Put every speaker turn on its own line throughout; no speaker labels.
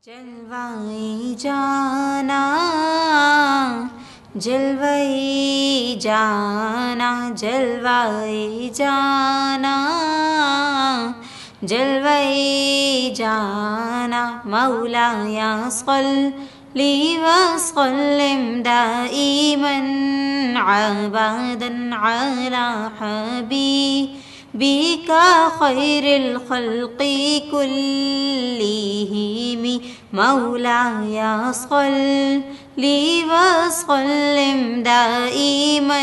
جلوائے جانا جلوائے جانا جلوائے جانا جلوائے جانا مولایا صلی وسلم دائما عبادا على حبيبك خير الخلق كلهم مولاي صلي وسلم دائما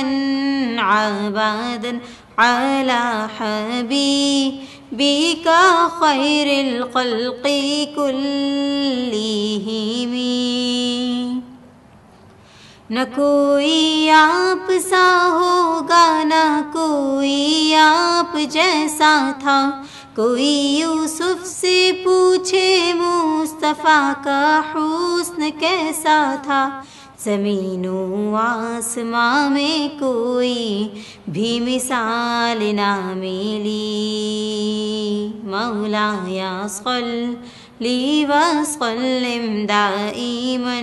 عبادا على حبيبك خير الخلق كلهم نہ کوئی آپ سا ہوگا نہ کوئی آپ جیسا تھا، کوئی یوسف سے پوچھے مصطفیٰ کا حسن کیسا تھا، زمین و آسماں میں کوئی بھی مثال نہ ملی، مولایا صلی وسلم دائما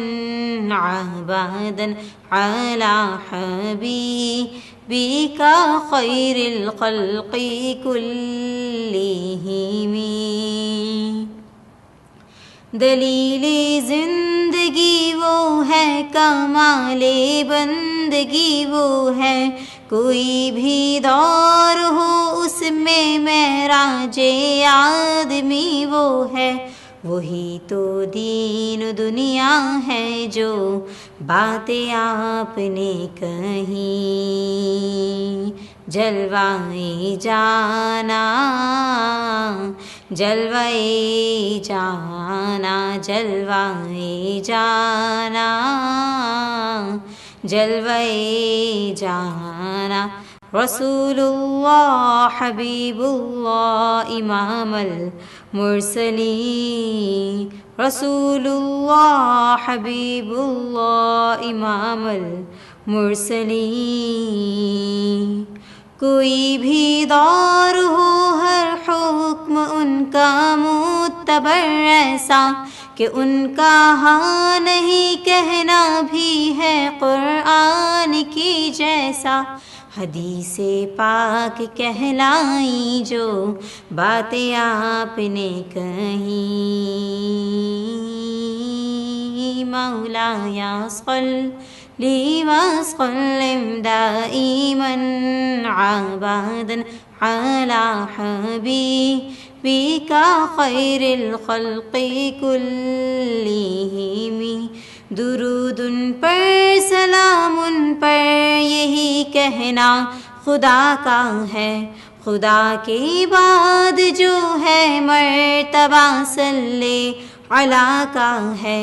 عبادا على حبيبك خير الخلق كلهم دلیل زندگی وہ ہے، کمال بندگی وہ ہے، کوئی بھی دور ہو اس میں معراج آدمی وہ ہے، وہی تو دین دنیا ہے جو باتیں آپ نے کہیں، جلوائے جانا جلوائے جانا جلوائے جانا جلوائے جانا رسول اللہ حبیب اللہ امام المرسلین، رسول اللہ حبیب اللہ امام المرسلین، کوئی بھی دور ہو ہر حکم ان کا معتبر ایسا کہ ان کا ہاں نہیں کہنا بھی ہے قرآن کی جیسا، حدیث پاک کہلائیں جو باتیں آپ نے کہیں، مولایا صلی وسلم دائما عبادا على حبيبك خير الخلق كلهم، درود ان پر سلام ان پر یہی کہنا خدا کا ہے، خدا کے بعد جو ہے مرتبہ صلی علی کا ہے،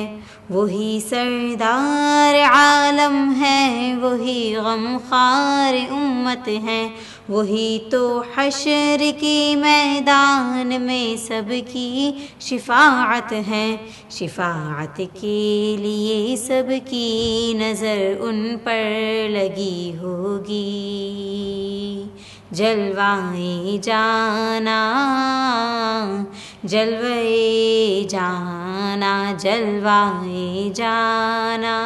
وہی سردار عالم ہے، وہی غمخوار امت ہے، وہی تو حشر کی میدان میں سب کی شفاعت ہے، شفاعت کے لیے سب کی نظر ان پر لگی ہوگی، جلوائے جانا جلوائے جانا جلوائے جانا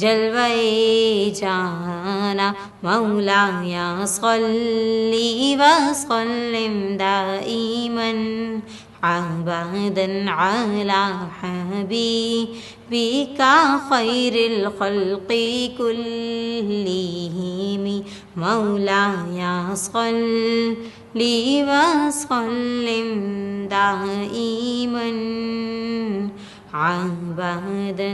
جلوائے جانا مولایا صلی وسلم دائما عبادا على حبيبك خير الخلق كلهم مولایا صلی وسلم دائما عبادا.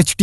HD